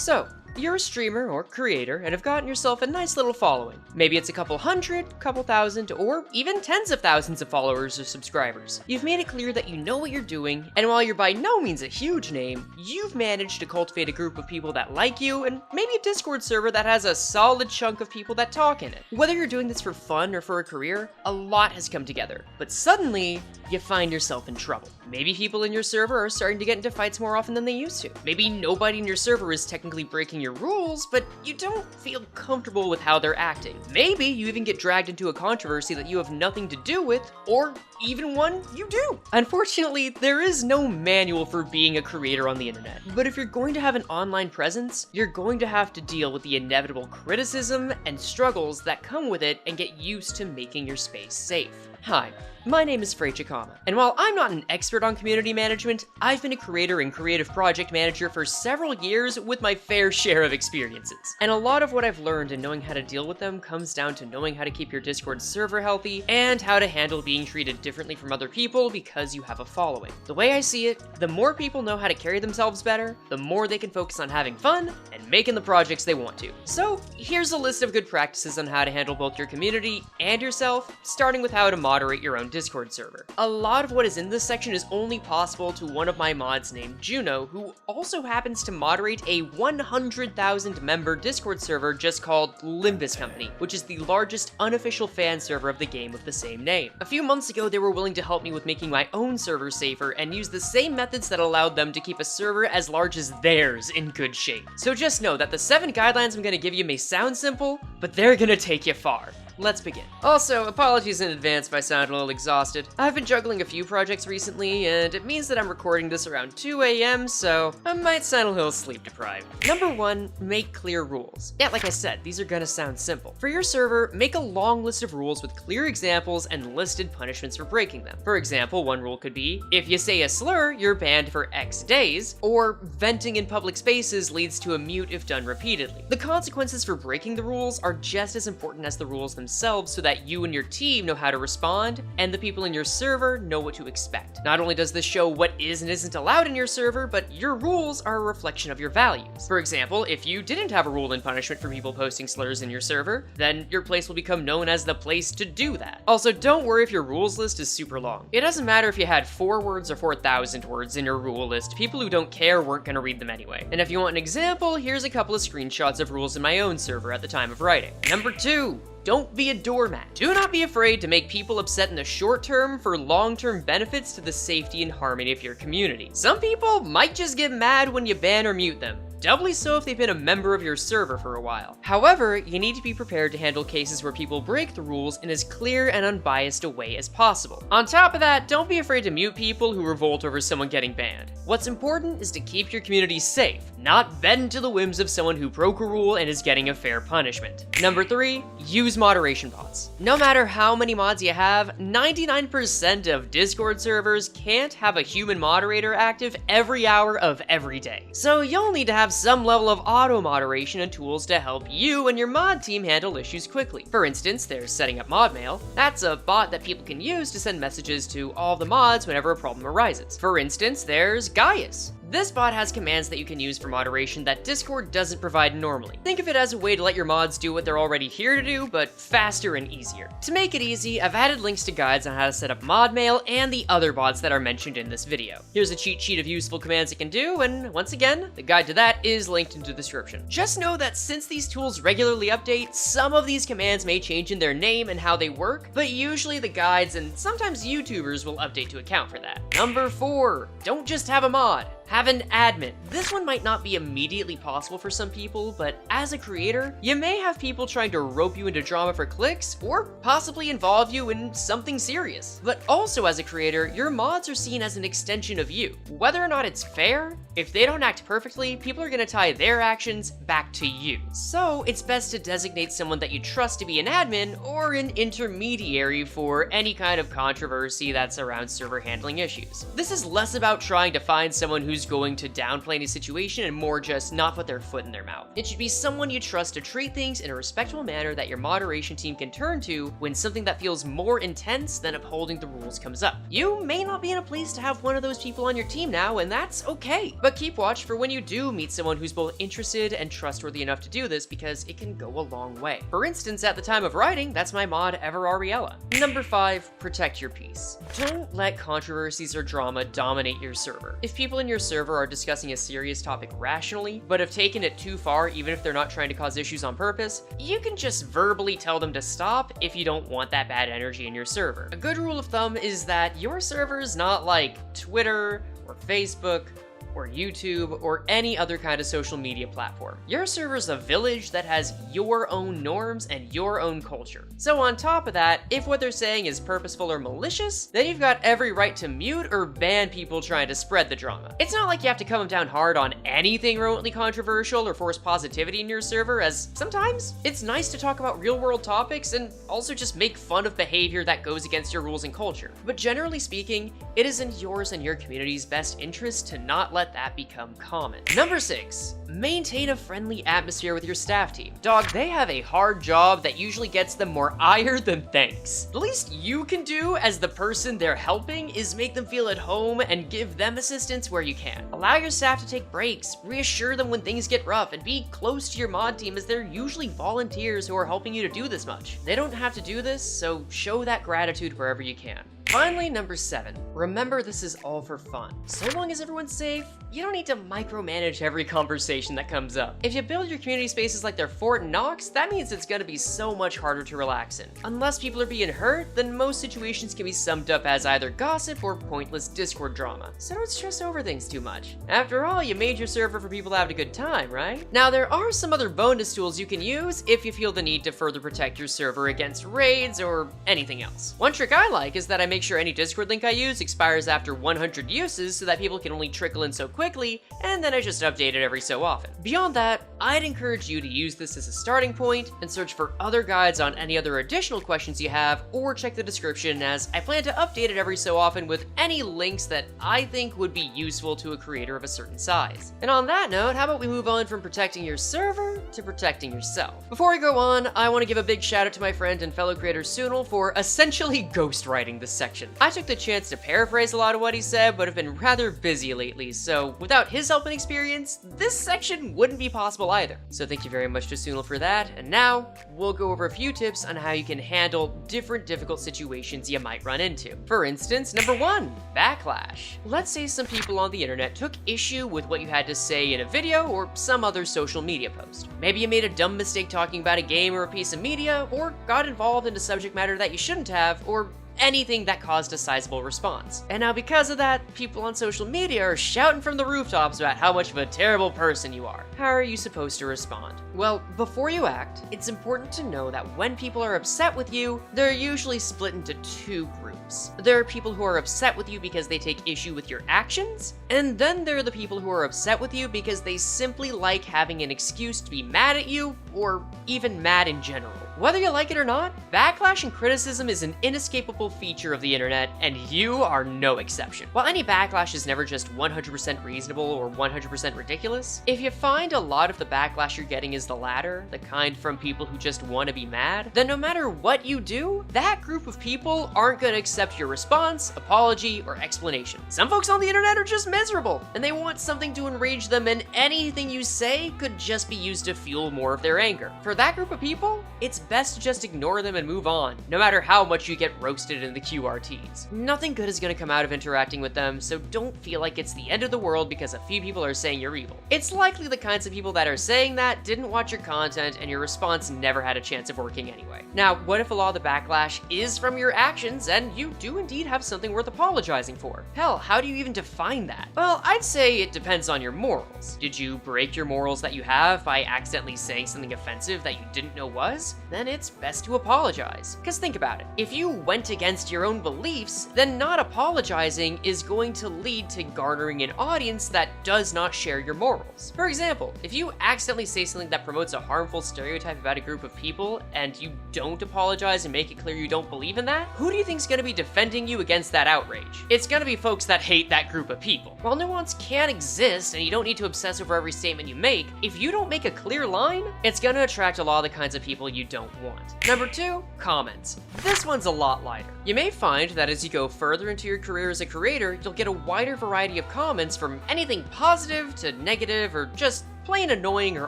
So, you're a streamer or creator and have gotten yourself a nice little following. Maybe it's a couple hundred, couple thousand, or even tens of thousands of followers or subscribers. You've made it clear that you know what you're doing, and while you're by no means a huge name, you've managed to cultivate a group of people that like you and maybe a Discord server that has a solid chunk of people that talk in it. Whether you're doing this for fun or for a career, a lot has come together. But suddenly, you find yourself in trouble. Maybe people in your server are starting to get into fights more often than they used to. Maybe nobody in your server is technically breaking your rules, but you don't feel comfortable with how they're acting. Maybe you even get dragged into a controversy that you have nothing to do with, or even one you do. Unfortunately, there is no manual for being a creator on the internet. But if you're going to have an online presence, you're going to have to deal with the inevitable criticism and struggles that come with it and get used to making your space safe. Hi, my name is Frey Chikama, and while I'm not an expert on community management, I've been a creator and creative project manager for several years with my fair share of experiences. And a lot of what I've learned in knowing how to deal with them comes down to knowing how to keep your Discord server healthy and how to handle being treated differently from other people because you have a following. The way I see it, the more people know how to carry themselves better, the more they can focus on having fun and making the projects they want to. So here's a list of good practices on how to handle both your community and yourself, starting with how to moderate your own Discord server. A lot of what is in this section is only possible to one of my mods named Juno, who also happens to moderate a 100,000 member Discord server just called Limbus Company, which is the largest unofficial fan server of the game of the same name. A few months ago, they were willing to help me with making my own server safer and use the same methods that allowed them to keep a server as large as theirs in good shape. So just know that the 7 guidelines I'm gonna give you may sound simple, but they're gonna take you far. Let's begin. Also, apologies in advance if I sound a little exhausted. I've been juggling a few projects recently, and it means that I'm recording this around 2 a.m., so I might sound a little sleep deprived. Number 1, make clear rules. Yeah, like I said, these are gonna sound simple. For your server, make a long list of rules with clear examples and listed punishments for breaking them. For example, one rule could be, if you say a slur, you're banned for X days, or venting in public spaces leads to a mute if done repeatedly. The consequences for breaking the rules are just as important as the rules themselves, so that you and your team know how to respond, and the people in your server know what to expect. Not only does this show what is and isn't allowed in your server, but your rules are a reflection of your values. For example, if you didn't have a rule in punishment for people posting slurs in your server, then your place will become known as the place to do that. Also, don't worry if your rules list is super long. It doesn't matter if you had 4 words or 4,000 words in your rule list, people who don't care weren't gonna read them anyway. And if you want an example, here's a couple of screenshots of rules in my own server at the time of writing. Number 2. Don't be a doormat. Do not be afraid to make people upset in the short term for long-term benefits to the safety and harmony of your community. Some people might just get mad when you ban or mute them. Doubly so if they've been a member of your server for a while. However, you need to be prepared to handle cases where people break the rules in as clear and unbiased a way as possible. On top of that, don't be afraid to mute people who revolt over someone getting banned. What's important is to keep your community safe, not bend to the whims of someone who broke a rule and is getting a fair punishment. Number 3, use moderation bots. No matter how many mods you have, 99% of Discord servers can't have a human moderator active every hour of every day. So you'll need to have some level of auto moderation and tools to help you and your mod team handle issues quickly. For instance, there's setting up ModMail. That's a bot that people can use to send messages to all the mods whenever a problem arises. For instance, there's Gaius. This bot has commands that you can use for moderation that Discord doesn't provide normally. Think of it as a way to let your mods do what they're already here to do, but faster and easier. To make it easy, I've added links to guides on how to set up ModMail and the other bots that are mentioned in this video. Here's a cheat sheet of useful commands it can do, and once again, the guide to that is linked in the description. Just know that since these tools regularly update, some of these commands may change in their name and how they work, but usually the guides and sometimes YouTubers will update to account for that. Number 4, don't just have a mod. Have an admin. This one might not be immediately possible for some people, but as a creator, you may have people trying to rope you into drama for clicks, or possibly involve you in something serious. But also as a creator, your mods are seen as an extension of you. Whether or not it's fair, if they don't act perfectly, people are gonna tie their actions back to you. So it's best to designate someone that you trust to be an admin or an intermediary for any kind of controversy that's around server handling issues. This is less about trying to find someone who's who's going to downplay any situation and more just not put their foot in their mouth. It should be someone you trust to treat things in a respectful manner that your moderation team can turn to when something that feels more intense than upholding the rules comes up. You may not be in a place to have one of those people on your team now, and that's okay. But keep watch for when you do meet someone who's both interested and trustworthy enough to do this, because it can go a long way. For instance, at the time of writing, that's my mod Ever Ariella. Number 5, protect your peace. Don't let controversies or drama dominate your server. If people in your server are discussing a serious topic rationally, but have taken it too far even if they're not trying to cause issues on purpose, you can just verbally tell them to stop if you don't want that bad energy in your server. A good rule of thumb is that your server is not like Twitter or Facebook or YouTube or any other kind of social media platform. Your server's a village that has your own norms and your own culture. So on top of that, if what they're saying is purposeful or malicious, then you've got every right to mute or ban people trying to spread the drama. It's not like you have to come down hard on anything remotely controversial or force positivity in your server, as sometimes it's nice to talk about real world topics and also just make fun of behavior that goes against your rules and culture. But generally speaking, it is in yours and your community's best interest to not let that become common. Number 6, maintain a friendly atmosphere with your staff team. Dog, they have a hard job that usually gets them more ire than thanks. The least you can do as the person they're helping is make them feel at home and give them assistance where you can. Allow your staff to take breaks, reassure them when things get rough, and be close to your mod team, as they're usually volunteers who are helping you to do this much. They don't have to do this, so show that gratitude wherever you can. Finally, number 7, remember this is all for fun. So long as everyone's safe, you don't need to micromanage every conversation that comes up. If you build your community spaces like they're Fort Knox, that means it's gonna be so much harder to relax in. Unless people are being hurt, then most situations can be summed up as either gossip or pointless Discord drama. So don't stress over things too much. After all, you made your server for people to have a good time, right? Now, there are some other bonus tools you can use if you feel the need to further protect your server against raids or anything else. One trick I like is that I make sure any Discord link I use expires after 100 uses so that people can only trickle in so quickly, and then I just update it every so often. Beyond that, I'd encourage you to use this as a starting point and search for other guides on any other additional questions you have, or check the description, as I plan to update it every so often with any links that I think would be useful to a creator of a certain size. And on that note, how about we move on from protecting your server to protecting yourself? Before I go on, I want to give a big shout out to my friend and fellow creator Sunil for essentially ghostwriting this section. I took the chance to paraphrase a lot of what he said, but have been rather busy lately, so without his help and experience, this section wouldn't be possible either. So thank you very much to Sunil for that, and now we'll go over a few tips on how you can handle different difficult situations you might run into. For instance, number 1, backlash. Let's say some people on the internet took issue with what you had to say in a video or some other social media post. Maybe you made a dumb mistake talking about a game or a piece of media, or got involved in a subject matter that you shouldn't have, or anything that caused a sizable response. And now because of that, people on social media are shouting from the rooftops about how much of a terrible person you are. How are you supposed to respond? Well, before you act, it's important to know that when people are upset with you, they're usually split into 2 groups. There are people who are upset with you because they take issue with your actions, and then there are the people who are upset with you because they simply like having an excuse to be mad at you, or even mad in general. Whether you like it or not, backlash and criticism is an inescapable feature of the internet, and you are no exception. While any backlash is never just 100% reasonable or 100% ridiculous, if you find a lot of the backlash you're getting is the latter, the kind from people who just want to be mad, then no matter what you do, that group of people aren't going to accept your response, apology, or explanation. Some folks on the internet are just miserable, and they want something to enrage them, and anything you say could just be used to fuel more of their anger. For that group of people, it's best to just ignore them and move on, no matter how much you get roasted in the QRTs. Nothing good is going to come out of interacting with them, so don't feel like it's the end of the world because a few people are saying you're evil. It's likely the kinds of people that are saying that didn't watch your content and your response never had a chance of working anyway. Now, what if a lot of the backlash is from your actions and you do indeed have something worth apologizing for? Hell, how do you even define that? Well, I'd say it depends on your morals. Did you break your morals that you have by accidentally saying something offensive that you didn't know was? then it's best to apologize. Because think about it, if you went against your own beliefs, then not apologizing is going to lead to garnering an audience that does not share your morals. For example, if you accidentally say something that promotes a harmful stereotype about a group of people, and you don't apologize and make it clear you don't believe in that, who do you think's gonna be defending you against that outrage? It's gonna be folks that hate that group of people. While nuance can exist, and you don't need to obsess over every statement you make, if you don't make a clear line, it's gonna attract a lot of the kinds of people you don't want. Number 2, comments. This one's a lot lighter. You may find that as you go further into your career as a creator, you'll get a wider variety of comments from anything positive to negative or just plain annoying or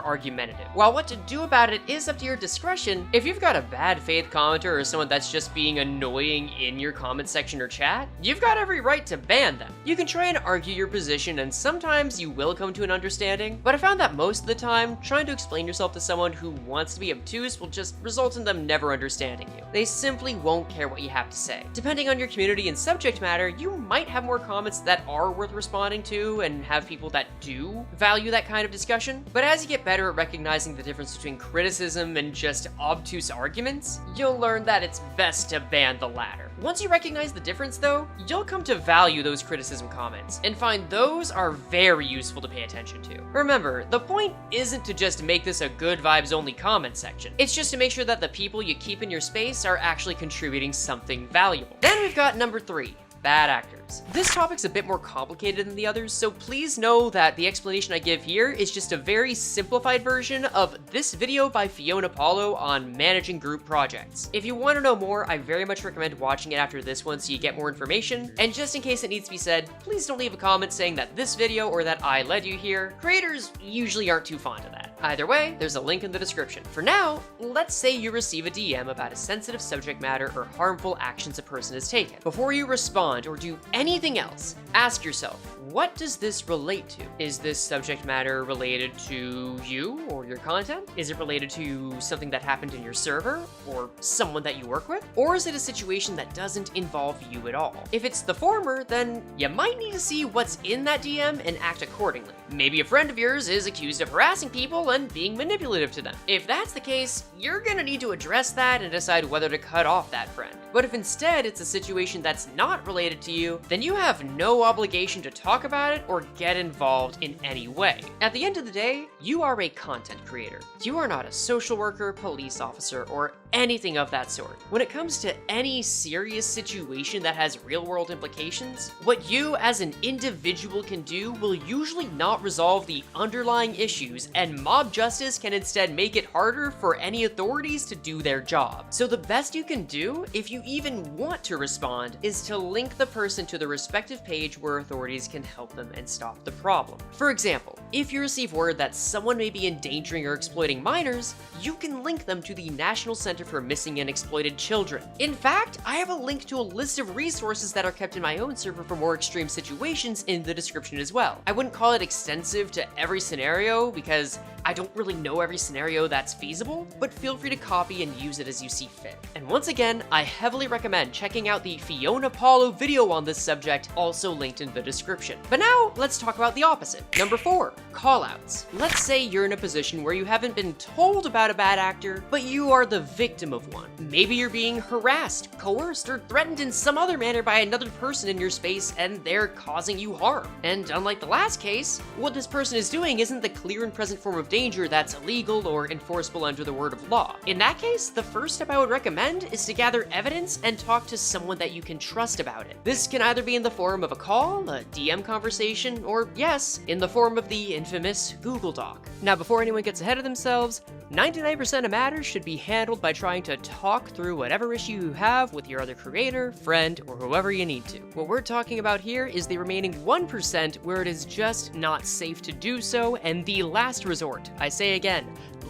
argumentative. While what to do about it is up to your discretion, if you've got a bad faith commenter or someone that's just being annoying in your comment section or chat, you've got every right to ban them. You can try and argue your position, and sometimes you will come to an understanding, but I found that most of the time, trying to explain yourself to someone who wants to be obtuse will just result in them never understanding you. They simply won't care what you have to say. Depending on your community and subject matter, you might have more comments that are worth responding to and have people that do value that kind of discussion. But as you get better at recognizing the difference between criticism and just obtuse arguments, you'll learn that it's best to ban the latter. Once you recognize the difference though, you'll come to value those criticism comments and find those are very useful to pay attention to. Remember, the point isn't to just make this a good vibes only comment section. It's just to make sure that the people you keep in your space are actually contributing something valuable. Then we've got number 3. Bad actors. This topic's a bit more complicated than the others, so please know that the explanation I give here is just a very simplified version of this video by Fiona Paulo on managing group projects. If you want to know more, I very much recommend watching it after this one so you get more information, and just in case it needs to be said, please don't leave a comment saying that this video or that I led you here. Creators usually aren't too fond of that. Either way, there's a link in the description. For now, let's say you receive a DM about a sensitive subject matter or harmful actions a person has taken. Before you respond or do anything else, ask yourself, what does this relate to? Is this subject matter related to you or your content? Is it related to something that happened in your server or someone that you work with? Or is it a situation that doesn't involve you at all? If it's the former, then you might need to see what's in that DM and act accordingly. Maybe a friend of yours is accused of harassing people and being manipulative to them. If that's the case, you're gonna need to address that and decide whether to cut off that friend. But if instead it's a situation that's not related to you, then you have no obligation to talk about it or get involved in any way. At the end of the day, you are a content creator. You are not a social worker, police officer, or anything of that sort. When it comes to any serious situation that has real-world implications, what you as an individual can do will usually not resolve the underlying issues, and mob justice can instead make it harder for any authorities to do their job. So the best you can do, if you even want to respond, is to link the person to the respective page where authorities can help them and stop the problem. For example, if you receive word that someone may be endangering or exploiting minors, you can link them to the National Center for Missing and Exploited Children. In fact, I have a link to a list of resources that are kept in my own server for more extreme situations in the description as well. I wouldn't call it extensive to every scenario because I don't really know every scenario that's feasible, but feel free to copy and use it as you see fit. And once again, I heavily recommend checking out the Fiona Paulo video on this subject, also linked in the description. But now, let's talk about the opposite. Number 4, callouts. Let's say you're in a position where you haven't been told about a bad actor, but you are the victim of one. Maybe you're being harassed, coerced, or threatened in some other manner by another person in your space, and they're causing you harm. And unlike the last case, what this person is doing isn't the clear and present form of danger that's illegal or enforceable under the word of law. In that case, the first step I would recommend is to gather evidence and talk to someone that you can trust about it. This can either be in the form of a call, a DM conversation, or yes, in the form of the infamous Google Doc. Now, before anyone gets ahead of themselves, 99% of matters should be handled by trying to talk through whatever issue you have with your other creator, friend, or whoever you need to. What we're talking about here is the remaining 1% where it is just not safe to do so, and the last resort, I say again,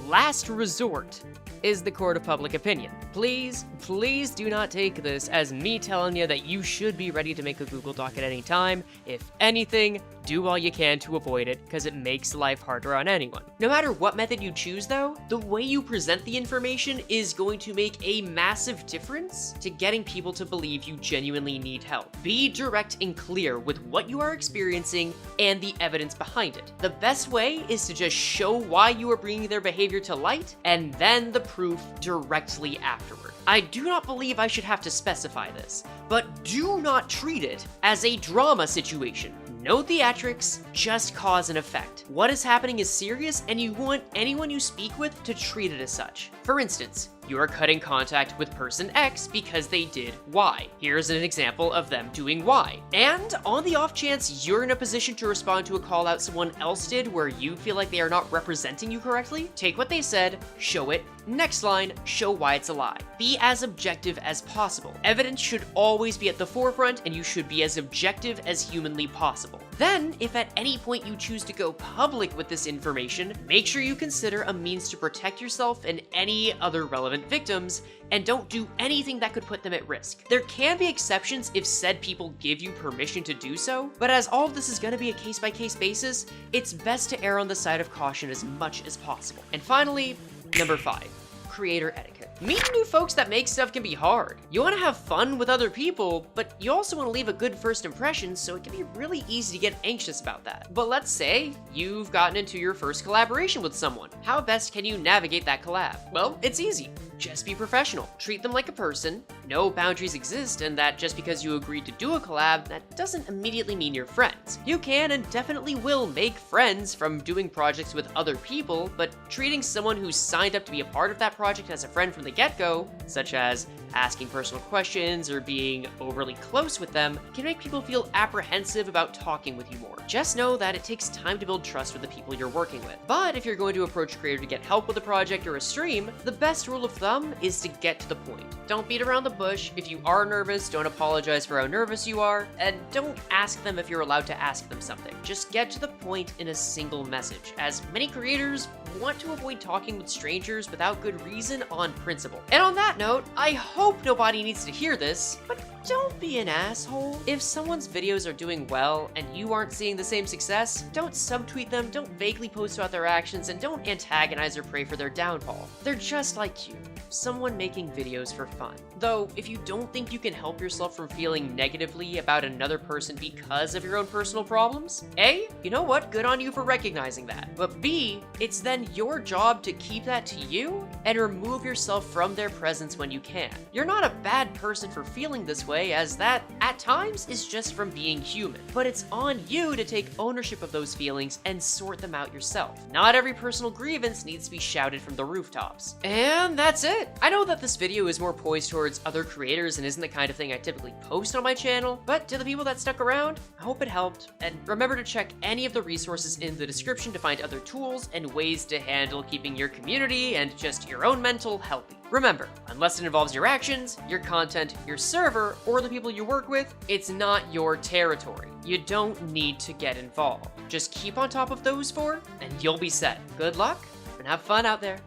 last resort, is the court of public opinion. Please, please do not take this as me telling you that you should be ready to make a Google Doc at any time. If anything, do all you can to avoid it because it makes life harder on anyone. No matter what method you choose though, the way you present the information is going to make a massive difference to getting people to believe you genuinely need help. Be direct and clear with what you are experiencing and the evidence behind it. The best way is to just show why you are bringing their behavior to light and then the proof directly afterward. I do not believe I should have to specify this, but do not treat it as a drama situation. No theatrics, just cause and effect. What is happening is serious and you want anyone you speak with to treat it as such. For instance, you are cutting contact with person X because they did Y. Here's an example of them doing Y. And on the off chance you're in a position to respond to a call out someone else did where you feel like they are not representing you correctly, take what they said, show it, next line, show why it's a lie. Be as objective as possible. Evidence should always be at the forefront and you should be as objective as humanly possible. Then, if at any point you choose to go public with this information, make sure you consider a means to protect yourself and any other relevant victims, and don't do anything that could put them at risk. There can be exceptions if said people give you permission to do so, but as all of this is going to be a case-by-case basis, it's best to err on the side of caution as much as possible. And finally, number 5, creator etiquette. Meeting new folks that make stuff can be hard. You want to have fun with other people, but you also want to leave a good first impression, so it can be really easy to get anxious about that. But let's say you've gotten into your first collaboration with someone. How best can you navigate that collab? Well, it's easy. Just be professional. Treat them like a person. No boundaries exist, and that just because you agreed to do a collab, that doesn't immediately mean you're friends. You can and definitely will make friends from doing projects with other people, but treating someone who's signed up to be a part of that project as a friend from the get-go, such as asking personal questions or being overly close with them, can make people feel apprehensive about talking with you more. Just know that it takes time to build trust with the people you're working with. But if you're going to approach a creator to get help with a project or a stream, the best rule of thumb is to get to the point. Don't beat around the bush. If you are nervous, don't apologize for how nervous you are, and don't ask them if you're allowed to ask them something. Just get to the point in a single message, as many creators want to avoid talking with strangers without good reason on principle. And on that note, I hope nobody needs to hear this, but don't be an asshole. If someone's videos are doing well and you aren't seeing the same success, don't subtweet them, don't vaguely post about their actions, and don't antagonize or pray for their downfall. They're just like you, someone making videos for fun. Though, if you don't think you can help yourself from feeling negatively about another person because of your own personal problems, A, you know what, good on you for recognizing that. But B, it's then your job to keep that to you and remove yourself from their presence when you can. You're not a bad person for feeling this way, as that, at times, is just from being human. But it's on you to take ownership of those feelings and sort them out yourself. Not every personal grievance needs to be shouted from the rooftops. And that's it. I know that this video is more poised towards other creators and isn't the kind of thing I typically post on my channel, but to the people that stuck around, I hope it helped. And remember to check any of the resources in the description to find other tools and ways to handle keeping your community and just your own mental healthy. Remember, unless it involves your actions, your content, your server, or the people you work with, it's not your territory. You don't need to get involved. Just keep on top of those four, and you'll be set. Good luck, and have fun out there.